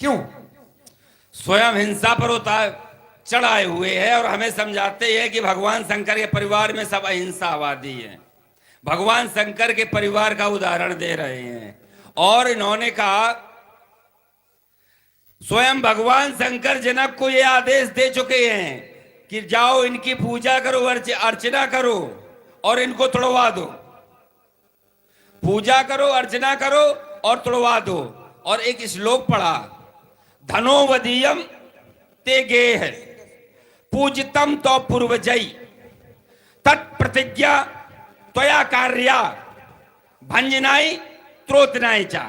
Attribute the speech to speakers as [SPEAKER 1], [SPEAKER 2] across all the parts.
[SPEAKER 1] क्यों?
[SPEAKER 2] स्वयं हिंसा पर चढ़ाए हुए हैं और हमें समझाते हैं कि भगवान शंकर के परिवार में सब अहिंसावादी हैं। भगवान शंकर के परिवार का उदाहरण दे रहे हैं और इन्होंने कहा, स्वयं भगवान शंकर जनक को ये आदेश दे चुके हैं कि जाओ इनकी पूजा करो, अर्चना करो और इनको तुड़वा दो। पूजा करो, अर्चना करो और तुड़वा दो। और एक श्लोक पढ़ा, धनोवदीयम ते गेह पूजितम तो पूर्वजई तत्प्रतिज्ञा त्वया कार्या भंजनाई त्रोतनाई चा।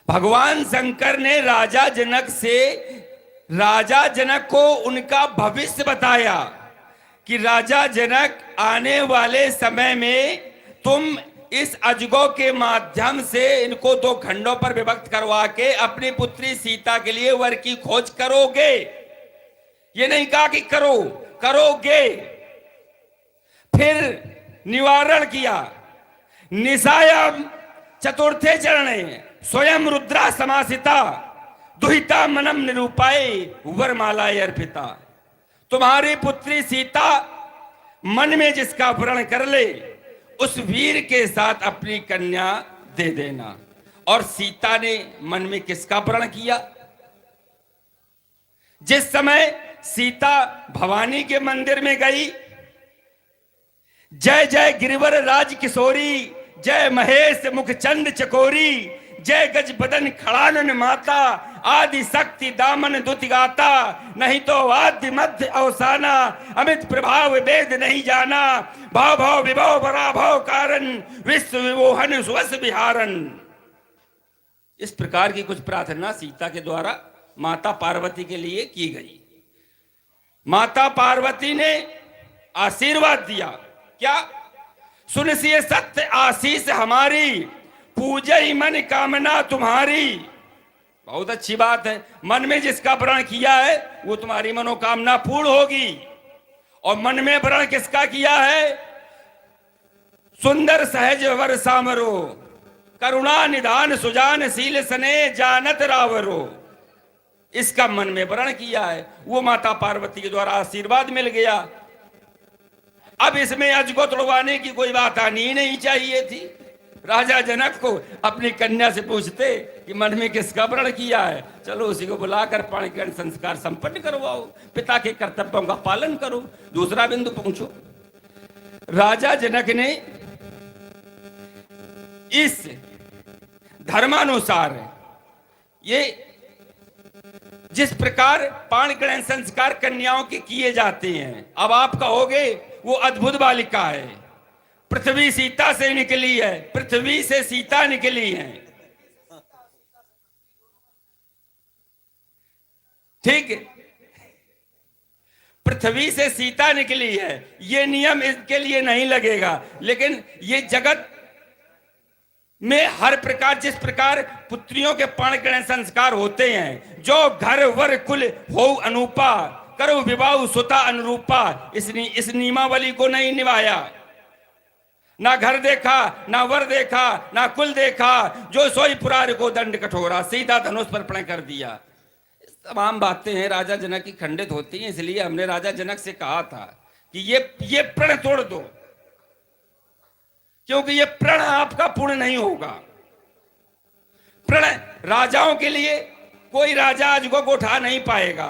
[SPEAKER 2] भगवान शंकर ने राजा जनक को उनका भविष्य बताया कि राजा जनक, आने वाले समय में तुम इस अजगो के माध्यम से इनको दो खंडों पर विभक्त करवा के अपनी पुत्री सीता के लिए वर की खोज करोगे। ये नहीं कहा कि करो, करोगे। फिर निवारण किया, निशायम चतुर्थे चरणे स्वयं रुद्रा समासिता दुहिता मनम निरूपाए वरमालाय अर्पिता। तुम्हारी पुत्री सीता मन में जिसका व्रण कर ले उस वीर के साथ अपनी कन्या दे देना। और सीता ने मन में किसका व्रण किया? जिस समय सीता भवानी के मंदिर में गई, जय जय गिरिवर राज किशोरी, जय महेश मुखचंद चकोरी, जय गज बदन खड़ानन माता, आदि शक्ति दामन दुति गाता, नहीं तो आद्य मध्य अवसाना, अमित प्रभाव वेद नहीं जाना, भाव भाव विभव पराभव कारण, विश्व विमोहन सुवस विहारन। इस प्रकार की कुछ प्रार्थना सीता के द्वारा माता पार्वती के लिए की गई। माता पार्वती ने आशीर्वाद दिया, क्या? सुनसिए सत्य आशीष हमारी, पूजई मन कामना तुम्हारी। बहुत अच्छी बात है, मन में जिसका व्रण किया है वो तुम्हारी मनोकामना पूर्ण होगी। और मन में व्रण किसका किया है? सुंदर सहज वर सामरो, करुणा निधान सुजान शील सने जानत रावरो। इसका मन में व्रण किया है, वो माता पार्वती के द्वारा आशीर्वाद मिल गया। अब इसमें अजगो तुड़वाने की कोई बात आनी ही नहीं चाहिए थी। राजा जनक को अपनी कन्या से पूछते कि मन में किसका व्रण किया है, चलो उसी को बुलाकर पाणिग्रहण संस्कार संपन्न करवाओ, पिता के कर्तव्यों का पालन करो। दूसरा बिंदु पहुंचो, राजा जनक ने इस धर्मानुसार ये जिस प्रकार पाणिग्रहण संस्कार कन्याओं के किए जाते हैं, अब आप कहोगे वो अद्भुत बालिका है, पृथ्वी सीता से निकली है, पृथ्वी से सीता निकली है, ठीक है, पृथ्वी से सीता निकली है। ये नियम इसके लिए नहीं लगेगा, लेकिन ये जगत में हर प्रकार, जिस प्रकार पुत्रियों के पाणिग्रहण संस्कार होते हैं, जो घर वर कुल हो अनूपा, करो विवाह सुता अनुरूपा, इस नियमावली को नहीं निभाया। ना घर देखा, ना वर देखा, ना कुल देखा, जो सोई पुरार को दंड कठोरा, सीधा धनुष पर प्रण कर दिया। तमाम बातें हैं राजा जनक की खंडित होती हैं। इसलिए हमने राजा जनक से कहा था कि ये प्रण तोड़ दो, क्योंकि ये प्रण आपका पूर्ण नहीं होगा। प्रण राजाओं के लिए कोई राजा अजगो को उठा नहीं पाएगा,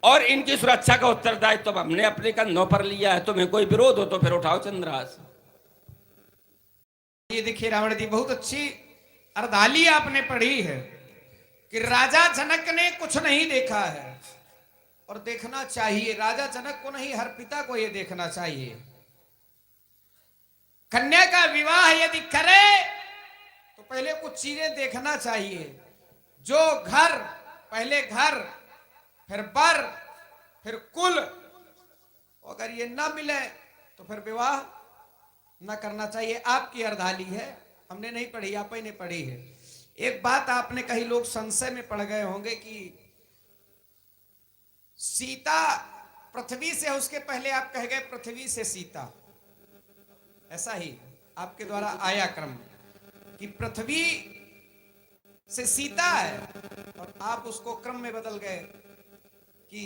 [SPEAKER 2] और इनकी सुरक्षा का उत्तरदायित्व तो हमने अपने कंधों पर लिया है। तुम्हें कोई विरोध हो तो फिर उठाओ चंद्रास।
[SPEAKER 1] ये देखिए रावण जी, बहुत अच्छी अर्धाली आपने पढ़ी है कि राजा जनक ने कुछ नहीं देखा है और देखना चाहिए। राजा जनक को नहीं, हर पिता को यह देखना चाहिए। कन्या का विवाह यदि करे तो पहले कुछ चीजें देखना चाहिए। जो घर, पहले घर, फिर बर, फिर कुल, अगर ये ना मिले तो फिर विवाह ना करना चाहिए। आपकी अर्धाली है, हमने नहीं पढ़ी, आप ही ने पढ़ी है। एक बात आपने कही, लोग संशय में पड़ गए होंगे कि सीता पृथ्वी से, उसके पहले आप कह गए पृथ्वी से सीता। ऐसा ही आपके द्वारा आया क्रम कि पृथ्वी से सीता है, और आप उसको क्रम में बदल गए कि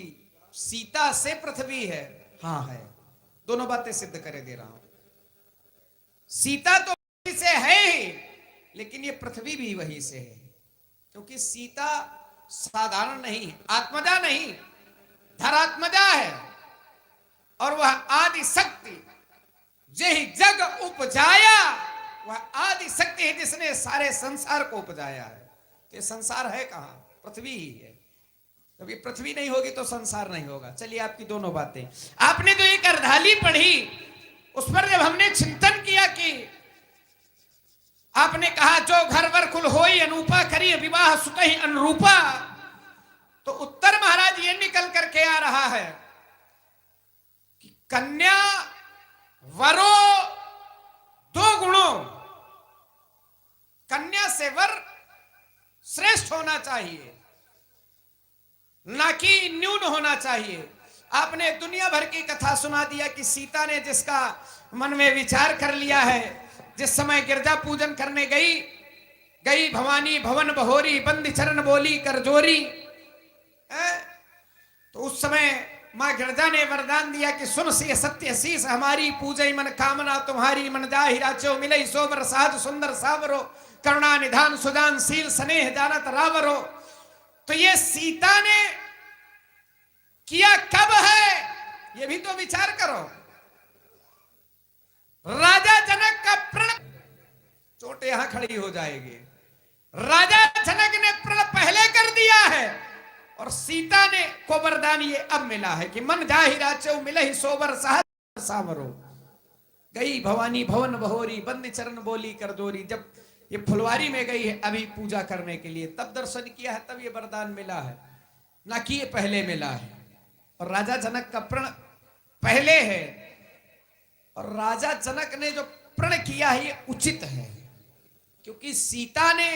[SPEAKER 1] सीता से पृथ्वी है। हाँ है, दोनों बातें सिद्ध करे दे रहा हूं। सीता तो वही से है ही, लेकिन ये पृथ्वी भी वही से है, क्योंकि सीता साधारण नहीं है, आत्मजा नहीं, धरात्मजा है, और वह आदि शक्ति जेहि जग उपजाया, वह आदि शक्ति है जिसने सारे संसार को उपजाया है। तो ये संसार है कहां? पृथ्वी ही है। जब ये पृथ्वी नहीं होगी तो संसार नहीं होगा। चलिए आपकी दोनों बातें, आपने जो एक अर्धाली पढ़ी उस पर जब हमने चिंतन किया कि आपने कहा जो घर वर कुल होई अनूपा करी विवाह सुतहि अनुरूपा, तो उत्तर महाराज ये निकल करके आ रहा है कि कन्या वरो दो गुणों, कन्या से वर श्रेष्ठ होना चाहिए, ना कि न्यून होना चाहिए। आपने दुनिया भर की कथा सुना दिया कि सीता ने जिसका मन में विचार कर लिया है, जिस समय गिरजा पूजन करने गई भवानी भवन बहोरी बंदी चरण बोली कर जोरी, तो उस समय मां गिरजा ने वरदान दिया कि सुन सी सत्य शीस हमारी पूजई मन कामना तुम्हारी मन जाहि राचो मिलई सोबर साध सुंदर सावरो करुणा निधान सुजान शील स्नेह जानत रावरो। तो ये सीता ने किया कब है, ये भी तो विचार करो। राजा जनक का प्रण, चोट यहां खड़ी हो जाएगी, राजा जनक ने प्रण पहले कर दिया है, और सीता ने को वरदान ये अब मिला है कि मन जाहि राचो मिलहि सोबर सहज सावरो, गई भवानी भवन बहोरी बंदी चरण बोली कर जोरी। जब ये फुलवारी में गई है अभी पूजा करने के लिए, तब दर्शन किया है, तब ये वरदान मिला है, ना कि ये पहले मिला है। और राजा जनक का प्रण पहले है, और राजा जनक ने जो प्रण किया है ये उचित है, क्योंकि सीता ने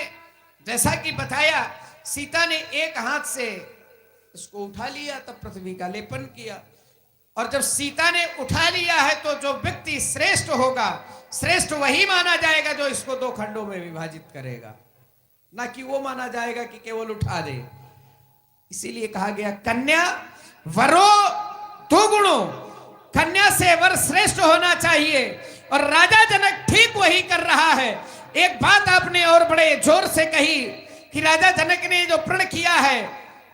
[SPEAKER 1] जैसा कि बताया, सीता ने एक हाथ से इसको उठा लिया, तब पृथ्वी का लेपन किया। और जब सीता ने उठा लिया है तो जो व्यक्ति श्रेष्ठ होगा, श्रेष्ठ वही माना जाएगा जो इसको दो खंडों में विभाजित करेगा, ना कि वो माना जाएगा कि केवल उठा दे। इसीलिए कहा गया कन्या वरो दो गुणों, कन्या से वर श्रेष्ठ होना चाहिए, और राजा जनक ठीक वही कर रहा है। एक बात आपने और बड़े जोर से कही कि राजा जनक ने जो प्रण किया है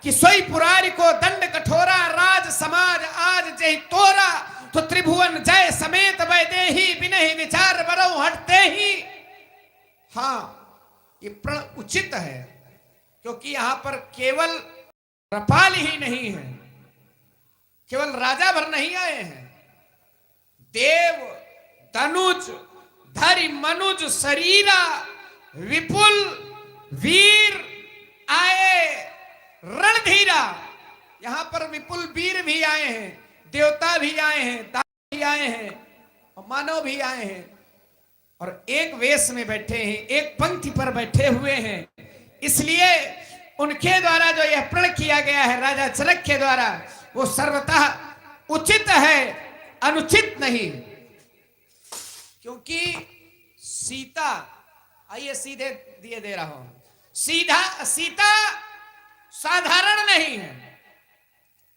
[SPEAKER 1] कि सोई पुरारी को दंड कठोरा राज समाज आज जय तोरा, तो त्रिभुवन जय समेत वैदेही बिनहि विचार बरऊ हटते ही। हाँ, ये प्रण उचित है, क्योंकि यहां पर केवल रपाल ही नहीं है, केवल राजा भर नहीं आए हैं, देव तनुज धरि मनुज शरीरा विपुल वीर आए रणधीरा। यहां पर विपुल वीर भी आए हैं, देवता भी आए हैं, दानव भी आए हैं, और मानव भी आए हैं, और एक वेश में बैठे हैं, एक पंक्ति पर बैठे हुए हैं। इसलिए उनके द्वारा जो यह प्रण किया गया है राजा जनक के द्वारा, वो सर्वतः उचित है, अनुचित नहीं। क्योंकि सीता, आइए सीधे दिए दे रहा हूं, सीता साधारण नहीं है,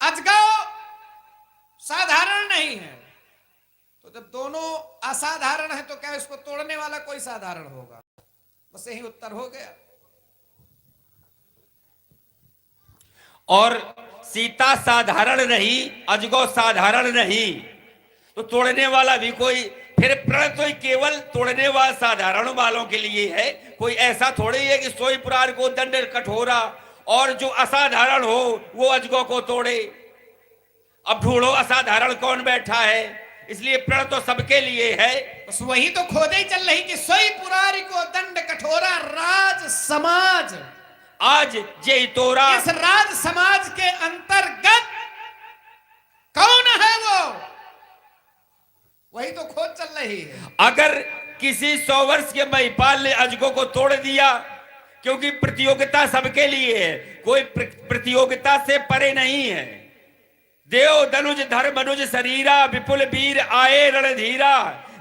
[SPEAKER 1] अजगौ साधारण नहीं है। तो जब दोनों असाधारण है तो क्या इसको तोड़ने वाला कोई साधारण होगा? बस यही उत्तर हो गया।
[SPEAKER 2] और सीता साधारण नहीं, अजगौ साधारण नहीं, तो तोड़ने वाला भी कोई, फिर प्रण तो केवल तोड़ने वाला साधारण वालों के लिए है, कोई ऐसा थोड़ी है कि सोई पुरार को दंड कठोरा और जो असाधारण हो वो अजगौ को तोड़े। अब ढूंढो असाधारण कौन बैठा है, इसलिए प्रण तो सबके लिए है।
[SPEAKER 1] बस वही तो खोजे चल रही कि सोई पुरारी को दंड कठोरा राज समाज
[SPEAKER 2] आज जय तोरा।
[SPEAKER 1] इस राज समाज के अंतर्गत कौन है वो, वही तो खोज चल रही है।
[SPEAKER 2] अगर किसी 100 वर्ष के महिपाल ने अजगौ को तोड़ दिया, क्योंकि प्रतियोगिता सबके लिए है, कोई प्रतियोगिता से परे नहीं है। देव धनुज धर मनुज शरीरा विपुल वीर आए रणधीरा।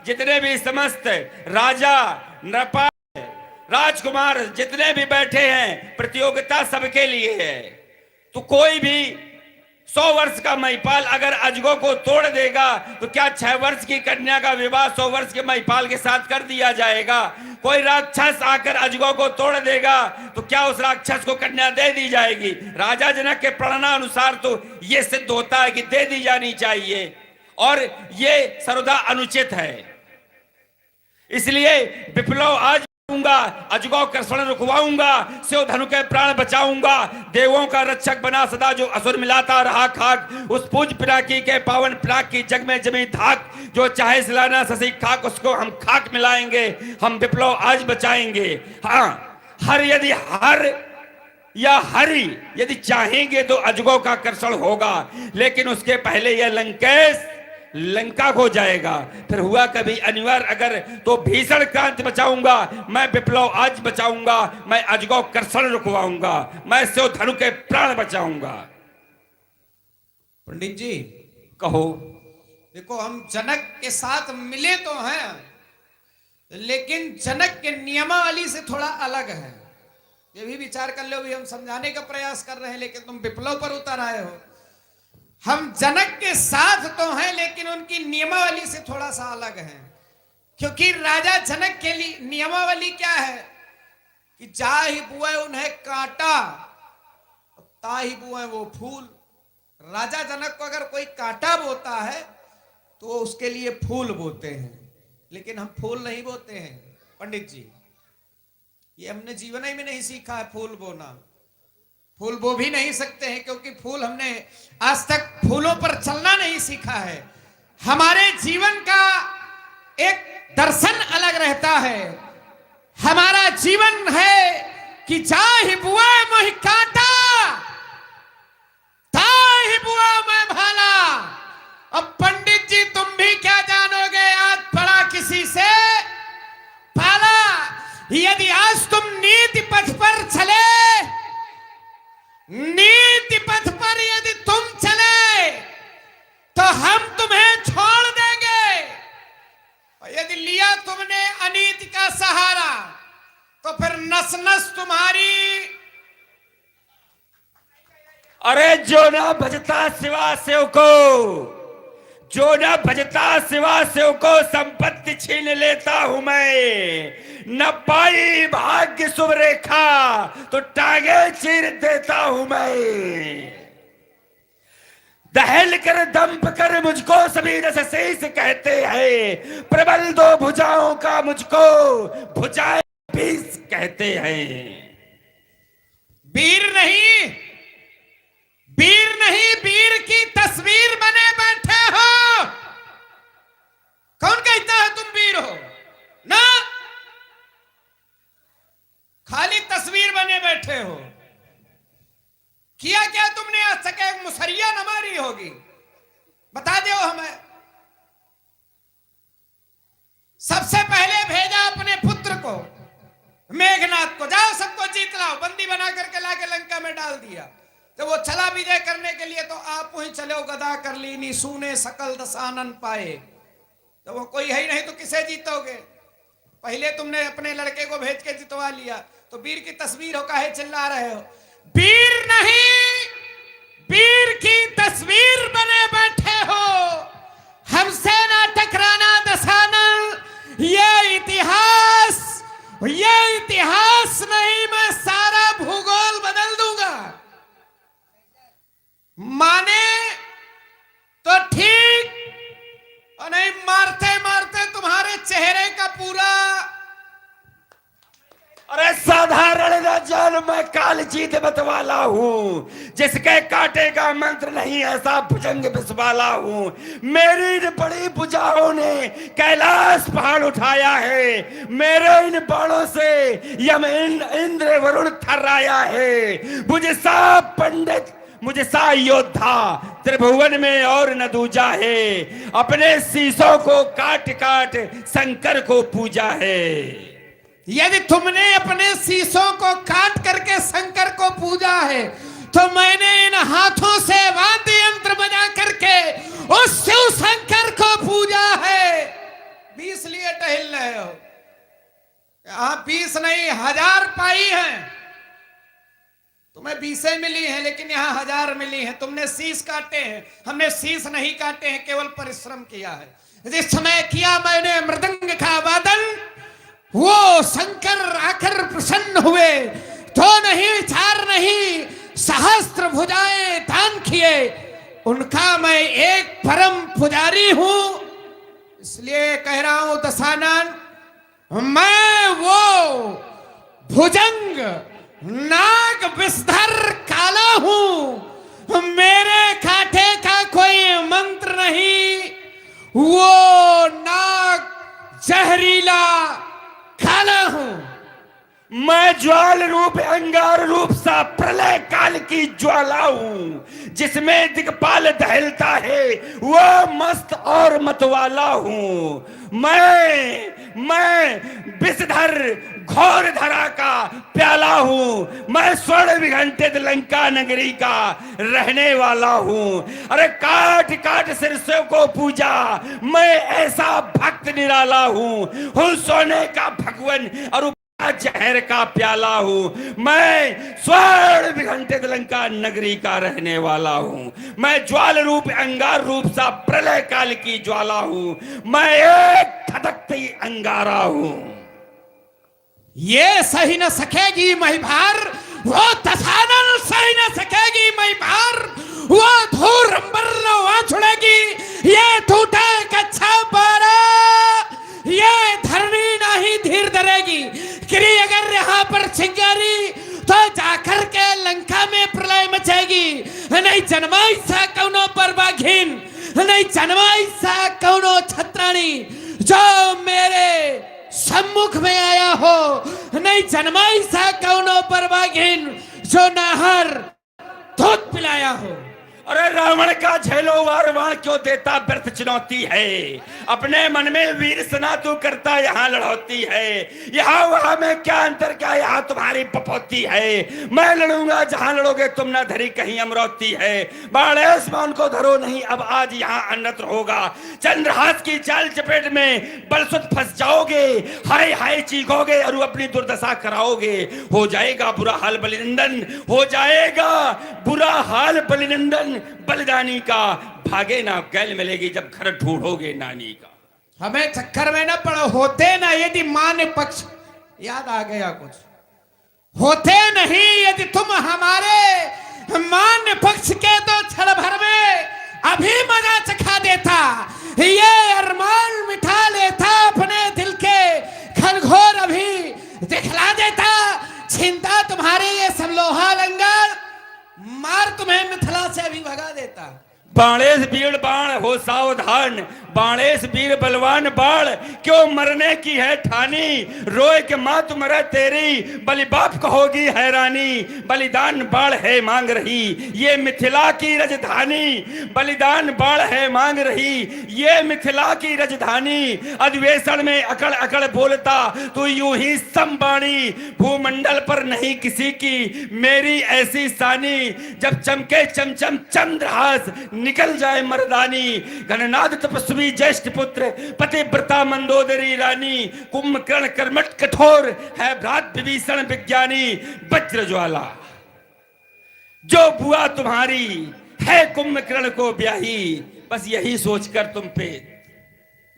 [SPEAKER 2] जितने भी समस्त राजा नृपाल राजकुमार जितने भी बैठे हैं, प्रतियोगिता सबके लिए है। तो कोई भी 100 वर्ष का महिपाल अगर अजगो को तोड़ देगा तो क्या 6 वर्ष की कन्या का विवाह 100 वर्ष के महिपाल के साथ कर दिया जाएगा? कोई राक्षस आकर अजगो को तोड़ देगा तो क्या उस राक्षस को कन्या दे दी जाएगी? राजा जनक के प्रणनानुसार तो यह सिद्ध होता है कि दे दी जानी चाहिए, और ये सर्वदा अनुचित है। इसलिए विप्लव आज अजगौ कृष्ण रुकवाऊंगा, शिव धनु के प्राण बचाऊंगा, देवों का रक्षक बना सदा जो असुर मिलाता रहा खाक, उस पूज पिनाकी के पावन पिनाक की जग में जमी धाक, जो चाहे सिलाना ससी खाक उसको हम खाक मिलाएंगे, हम विप्लव आज बचाएंगे। हाँ, हर या हरि यदि चाहेंगे तो अजगौ का कर्षण होगा, लेकिन उसके पहले यह लंकेश लंका को जाएगा। फिर हुआ कभी अनिवार्य अगर तो भीषण क्रांति बचाऊंगा, मैं विप्लव आज बचाऊंगा, मैं अजगौ कर्षण रुकवाऊंगा, मैं शिव धनु के प्राण बचाऊंगा।
[SPEAKER 1] पंडित जी
[SPEAKER 2] कहो।
[SPEAKER 1] देखो, हम जनक के साथ मिले तो हैं, लेकिन जनक के नियमावली से थोड़ा अलग है। ये भी विचार कर लो, भी हम समझाने का प्रयास कर रहे हैं, लेकिन तुम विप्लव पर उतर आए हो। हम जनक के साथ तो हैं, लेकिन उनकी नियमावली से थोड़ा सा अलग है। क्योंकि राजा जनक के लिए नियमावली क्या है कि जा ही बुए उन्हें कांटा, ता ही बुए वो फूल। राजा जनक को अगर कोई कांटा बोता है तो उसके लिए फूल बोते हैं, लेकिन हम फूल नहीं बोते हैं पंडित जी। ये हमने जीवन ही में नहीं सीखा है फूल बोना। फूल बो भी नहीं सकते हैं, क्योंकि फूल हमने आज तक फूलों पर चलना नहीं सीखा है। हमारे जीवन का एक दर्शन अलग रहता है। हमारा जीवन है कि चाहे बुआ मोहि काटा, ताहि बुआ मैं भाला। अब पंडित जी तुम भी क्या जानोगे, आज पढ़ा किसी से पाला। यदि आज तुम नीति पथ पर चले, नीति पथ पर यदि तुम चले तो हम तुम्हें छोड़ देंगे, और यदि लिया तुमने अनीति का सहारा तो फिर नस नस तुम्हारी।
[SPEAKER 2] अरे जो ना भजता सिवा शिव को, जो ना भजता सिवा शिव को, संपत्ति छीन लेता हूं मैं। न पाई भाग्य शुभ रेखा तो टांगे चीर देता हूं मैं। दहल कर दंप कर मुझको सभी रस शेष कहते हैं, प्रबल दो भुजाओं का मुझको भुजाएं बीस कहते हैं।
[SPEAKER 1] वीर नहीं, वीर नहीं, वीर की तस्वीर बने बैठे हो। कौन कहता है तुम वीर हो? ना, खाली तस्वीर बने बैठे हो। किया क्या तुमने आज तक? एक मुसरिया न मारी होगी, बता दो हमें। सबसे पहले भेजा अपने पुत्र को मेघनाथ को, जाओ सबको जीत लाओ, बंदी बना करके लाके लंका में डाल दिया। तो वो चला विजय करने के लिए, तो आप वहीं चले गदा कर लीनी सूने सकल दसानन पाए। तो वो कोई है ही नहीं, तो किसे जीतोगे? पहले तुमने अपने लड़के को भेज के जितवा लिया, तो वीर की तस्वीर हो, काहे चिल्ला रहे हो? वीर नहीं, वीर की तस्वीर बने बैठे हो। हमसे ना टकराना दसानन, ये इतिहास नहीं, मैं सारा भूगोल बदल दूंगा। माने तो ठीक, और नहीं मारते मारते तुम्हारे चेहरे का पूरा।
[SPEAKER 2] अरे साधारण न जान, मैं काल जीत मतवाला हूँ, जिसके काटे का मंत्र नहीं ऐसा भुजंग बिस्वाला हूँ। मेरी इन बड़ी भुजाओं ने कैलाश पहाड़ उठाया है, मेरे इन बाणों से यम इंद्र वरुण थर्राया है। मुझे सा पंडित, मुझे सा योद्धा त्रिभुवन में और न दूजा है, अपने शीशों को काट काट शंकर को पूजा है।
[SPEAKER 1] यदि तुमने अपने शीशों को काट करके शंकर को पूजा है, तो मैंने इन हाथों से वाद्य यंत्र बजा करके उस शिव शंकर को पूजा है। भी इसलिए टहल रहे हो, यहाँ 20 नहीं 1000 पाई हैं। तुम्हें 20 मिली हैं, लेकिन यहाँ 1000 मिली हैं। तुमने शीश काटे हैं, हमने शीश नहीं काटे हैं, केवल परिश्रम किया है। जिस समय किया मैंने मृदंग का वादन, वो शंकर आकर प्रसन्न हुए। तो नहीं, चार नहीं, सहस्त्र भुजाएं दान किए। उनका मैं एक परम पुजारी हूं। इसलिए कह रहा हूं दशानन, मैं वो भुजंग नाग विषधर काला हूं। मेरे कांटे का कोई मंत्र नहीं। वो नाग जहरीला काला हूं।
[SPEAKER 2] मैं ज्वाल रूप अंगार रूप सा प्रलय काल की ज्वाला हूं, जिसमें दिक्पाल दहलता है वो मस्त और मतवाला हूं। मैं विषधर घोर धरा का प्याला हूं। मैं स्वर्ण विघंटित लंका नगरी का रहने वाला हूं। अरे काट काट सिरसों को पूजा, मैं ऐसा भक्त निराला हूं सोने का भगवन और जहर का प्याला हूं। मैं स्वर्ण विघंटित लंका नगरी का रहने वाला हूं। मैं ज्वाल रूप अंगार रूप सा प्रलय काल की ज्वाला हूं। मैं एक धधकती अंगारा हूं।
[SPEAKER 1] ये सही न सकेगी मही भार, वो दशानन सही न सकेगी मही भार। वो धूर अंबर न छुड़ेगी, ये टूटा कच्चा पारा। ये धरनी नहीं धीर धरेगी। गिरी अगर यहाँ पर चिंगारी, तो जाकर के लंका में प्रलय मचेगी। नहीं जन्माई सा कौनो परवाघीन, नहीं जन्माई सा कौनो छत्राणी जो मेरे सम्मुख में आया हो। नहीं जन्माई सा कौनो परवाघीन जो नाहर दूध पिलाया हो।
[SPEAKER 2] अरे रावण का झेलो वार वाण क्यों देता व्यर्थ चुनौती है। अपने मन में वीर सना तू करता यहाँ लड़ौती है। यहाँ वहां में क्या अंतर, क्या यहाँ तुम्हारी पपौती है। मैं लड़ूंगा जहां लड़ोगे तुम, ना धरी कहीं अमरौती है। बाणेश मान को धरो नहीं, अब आज यहाँ अन्यत्र होगा। चंद्रहास की चाल चपेट में बलसुत फंस जाओगे। हाय हाय चीखोगे और अपनी दुर्दशा कराओगे। हो जाएगा बुरा हाल बलिनंदन, हो जाएगा बुरा हाल बलिनंदन। बलिदानी का भागे ना गैल मिलेगी जब घर ढूंढोगे नानी का।
[SPEAKER 1] हमें चक्कर में ना पड़ो। होते ना यदि मान्य पक्ष, याद आ गया कुछ, होते नहीं यदि तुम हमारे मान्य पक्ष के, तो क्षण भर में अभी मजा चखा देता। ये अरमान मिठा लेता, अपने दिल के घनघोर अभी दिखला देता। चिंता तुम्हारे ये सब लोहा लंगर मार तुम्हें मिथिला से अभी भगा देता।
[SPEAKER 2] बाणेश वीर बाण हो सावधान, बाणेश वीर बलवान बाण क्यों मरने की है ठानी। रोए के माँ तुम मरे तेरी, बलि बाप को होगी हैरानी। बलिदान बाण है मांग रही ये मिथिला की राजधानी। बलिदान बाण है मांग रही ये मिथिला की राजधानी। अधिवेशन में अकड़ अकड़ बोलता तू यूं ही संबाणी। भूमंडल पर नहीं किसी की मेरी ऐसी सानी। जब चमके चमचम चंद्रहास निकल जाए मर्दानी। घननाद तपस्वी ज्येष्ठ पुत्र पतिव्रता मंदोदरी रानी। कुंभकर्ण कर्मठ कठोर है भ्रात विभीषण विज्ञानी। वज्र ज्वाला जो बुआ तुम्हारी है कुंभकर्ण को ब्याही। बस यही सोचकर तुम पे,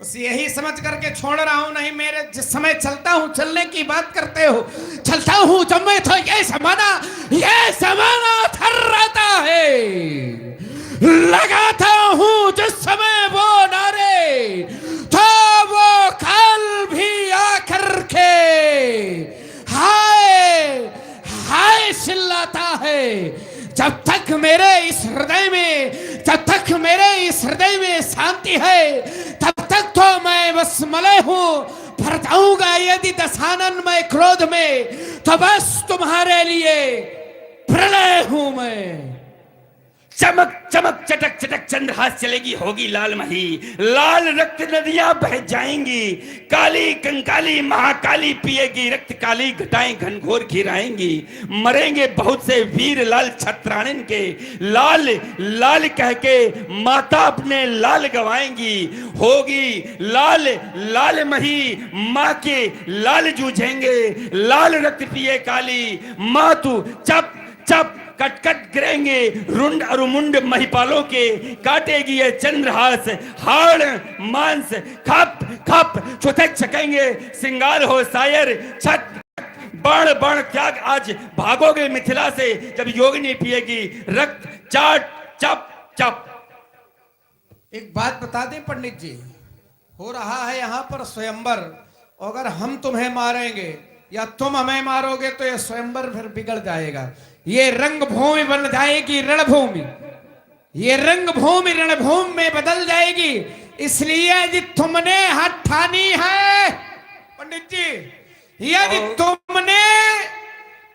[SPEAKER 1] बस यही समझ करके छोड़ रहा हूं। नहीं मेरे जिस समय चलता हूं, चलने की बात करते हो, चलता हूं जब मैं, तो ये जमाना थर्राता है। लगाता हूं जिस समय वो नारे, तो वो काल भी आकर के हाय हाय चिल्लाता है। जब तक मेरे इस हृदय में, जब तक मेरे इस हृदय में शांति है, तब तक तो मैं बस मलय हूं। भर जाऊंगा यदि दशानन मैं क्रोध में, तो बस तुम्हारे लिए प्रलय हूं मैं।
[SPEAKER 2] चमक चमक चटक चटक चंद्रहास चलेगी, होगी लाल मही, लाल रक्त नदियां बह जाएंगी, काली कंकाली महाकाली पिएगी रक्त, काली घटाएं घनघोर घिराएंगी, मरेंगे बहुत से वीर लाल छत्रानन के, लाल लाल कह के माता अपने लाल गवाएंगी, होगी लाल लाल मही माँ के लाल जूझेंगे, लाल रक्त पिए काली माँ तू चप चप कट कट गिरेंगे, रुंड और मुंड महिपालों के काटेगी ये चंद्रहास, हाड़ मांस खप खप चौथे चकेंगे, सिंगार हो सायर छत बाण बाण त्याग, आज भागोगे मिथिला से जब योगिनी पिएगी रक्त चाट चप चप।
[SPEAKER 1] एक बात बता दें पंडित जी, हो रहा है यहाँ पर स्वयंवर, अगर हम तुम्हें मारेंगे या तुम हमें मारोगे तो ये स्वयंवर फिर बिगड़ जाएगा, ये रंगभूमि बन जाएगी रणभूमि, ये रंगभूमि रणभूमि में बदल जाएगी। इसलिए यदि तुमने हाथ ठानी है पंडित जी, यदि तुमने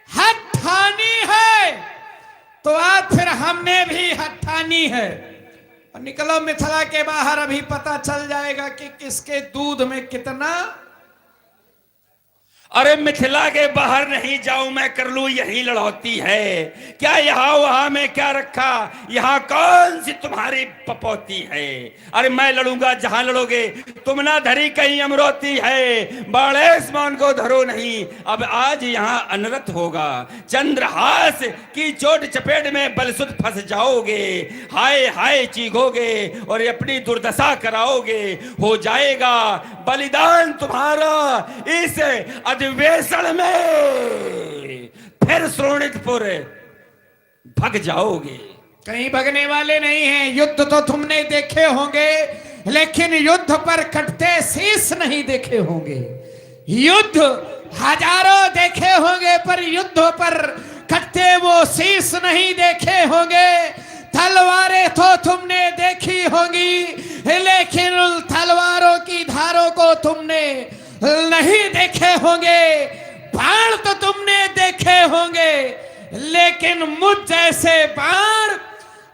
[SPEAKER 1] हाथ ठानी है तो आज फिर हमने भी हाथ ठानी है। और निकलो मिथिला के बाहर, अभी पता चल जाएगा कि किसके दूध में कितना।
[SPEAKER 2] अरे मिथिला के बाहर नहीं जाऊं मैं, कर लूं यही लड़ौती है, क्या यहाँ वहां में क्या रखा, यहाँ कौन सी तुम्हारी पपौती है। अरे मैं लड़ूंगा जहां लड़ोगे, तुम ना धरी कहीं अमरोती है, बाड़ेस मान को धरो नहीं, अब आज यहाँ अनरत होगा, चंद्रहास की चोट चपेट में बलसुत फंस जाओगे, हाय हाय चीखोगे और अपनी दुर्दशा कराओगे, हो जाएगा बलिदान तुम्हारा इस अधिवेशन में, फिर श्रोणितपुर भग जाओगे।
[SPEAKER 1] कहीं भगने वाले नहीं हैं, युद्ध तो तुमने देखे होंगे लेकिन युद्ध पर कटते शीश नहीं देखे होंगे, युद्ध हजारों देखे होंगे पर युद्ध पर कटते वो शीश नहीं देखे होंगे, तलवारें तो तुमने देखी होंगी लेकिन उन तलवारों की धारों को तुमने नहीं देखे होंगे, बाण तो तुमने देखे होंगे लेकिन मुझ जैसे बाण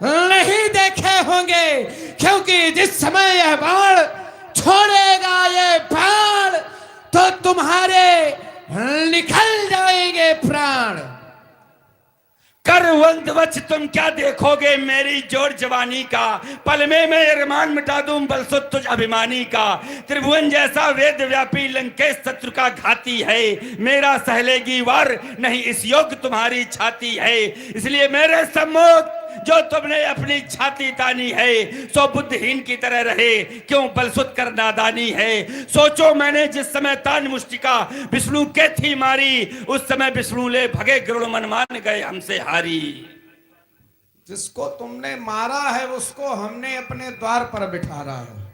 [SPEAKER 1] नहीं देखे होंगे, क्योंकि जिस समय यह बाण छोड़ेगा ये बाण तो तुम्हारे निकल जाएंगे प्राण।
[SPEAKER 2] करवंत वच तुम क्या देखोगे मेरी जोर जवानी का, पल में मैं अरमान मिटा दूं बलसुत तुझ अभिमानी का, त्रिभुवन जैसा वेद व्यापी लंकेश शत्रु का घाती है, मेरा सहलेगी वार नहीं इस योग तुम्हारी छाती है, इसलिए मेरे सम्मुख जो तुमने अपनी छाती तानी है, सो बुद्धहीन की तरह रहे क्यों बलसुत कर नादानी है, सोचो मैंने जिस समय तान मुष्टिका विष्णु के थी मारी, उस समय विष्णु ले भगे गरुड़ मन मान गए हमसे हारी।
[SPEAKER 1] जिसको तुमने मारा है उसको हमने अपने द्वार पर बिठा रहा है,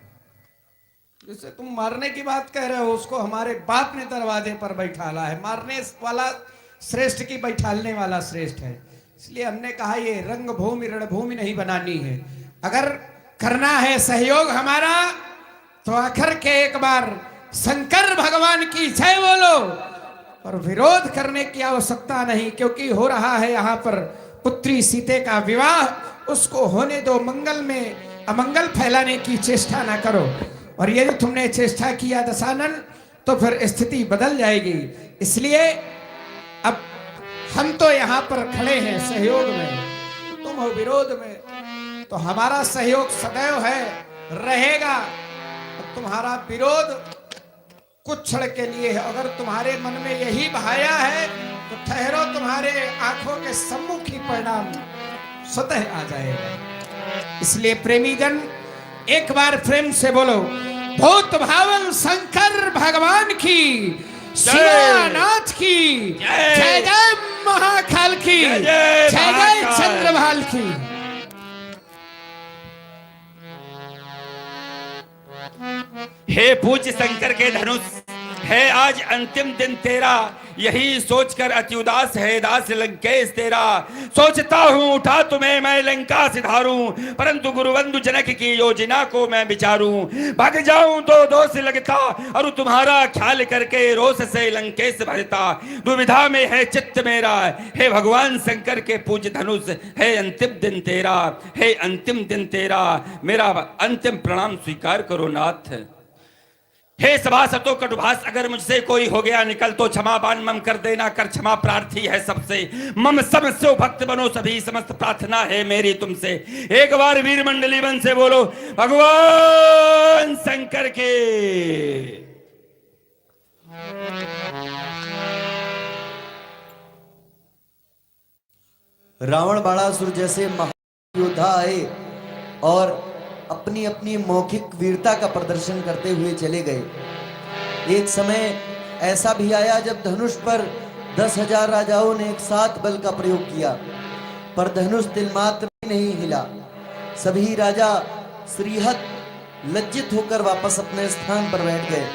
[SPEAKER 1] जिसे तुम मारने की बात कह रहे हो उसको हमारे बाप ने दरवाजे पर बैठाला है, मारने वाला श्रेष्ठ की बैठालने वाला श्रेष्ठ है, इसलिए हमने कहा ये रंगभूमि रणभूमि नहीं बनानी है। अगर करना है सहयोग हमारा तो आखिर के एक बार शंकर भगवान की जय बोलो, और विरोध करने की आवश्यकता नहीं, क्योंकि हो रहा है यहाँ पर पुत्री सीते का विवाह, उसको होने दो, मंगल में अमंगल फैलाने की चेष्टा ना करो, और यदि तुमने चेष्टा किया दशानन तो फिर स्थिति बदल जाएगी। इसलिए अब हम तो यहाँ पर खड़े हैं सहयोग में, तुम हो विरोध में, तो हमारा सहयोग सदैव है रहेगा, तुम्हारा विरोध कुछ क्षण के लिए है, अगर तुम्हारे मन में यही भाया है तो ठहरो, तुम्हारे आंखों के सम्मुख ही परिणाम स्वतः आ जाएगा। इसलिए प्रेमी जन एक बार प्रेम से बोलो, भूत भावन शंकर भगवान की, शिवानाथ की जय, जय महाकाल की जय, जय चंद्रभाल की।
[SPEAKER 2] हे पूज्य शंकर के धनुष, है आज अंतिम दिन तेरा, यही सोचकर अति उदास है दास लंकेश तेरा। सोचता हूँ उठा तुम्हें मैं लंका से धारूं, परंतु गुरुबंधु जनक की योजना को मैं विचारूं। भाग जाऊं तो दोष लगता और तुम्हारा ख्याल करके रोष से लंकेश भरता। दुविधा में है चित्त मेरा, हे भगवान शंकर के पूज धनुष, है अंतिम दिन तेरा, है अंतिम दिन तेरा, मेरा अंतिम प्रणाम स्वीकार करो नाथ। हे सभासतों कटुभाष, अगर मुझसे कोई हो गया निकल तो क्षमा बान मम कर देना, कर क्षमा प्रार्थी है सबसे। मम समस्यो भक्त बनो सभी, समस्त प्रार्थना है मेरी तुमसे। एक बार वीर मंडली बन से बोलो भगवान शंकर के।
[SPEAKER 3] रावण बाणासुर जैसे महायोद्धा आए और अपनी अपनी मौखिक वीरता का प्रदर्शन करते हुए चले गए। एक समय ऐसा भी आया जब धनुष पर 10,000 राजाओं ने एक साथ बल का प्रयोग किया, पर धनुष तिलमात्र भी नहीं हिला। सभी राजा श्रीहत लज्जित होकर वापस अपने स्थान पर बैठ गए।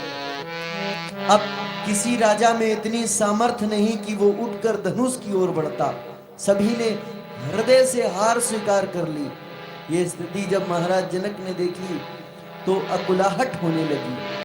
[SPEAKER 3] अब किसी राजा में इतनी सामर्थ्य नहीं कि वो उठकर धनुष की ओर बढ़ता। सभी ने हृदय से हार स्वीकार कर ली। ये स्थिति जब महाराज जनक ने देखी तो अकुलाहट होने लगी।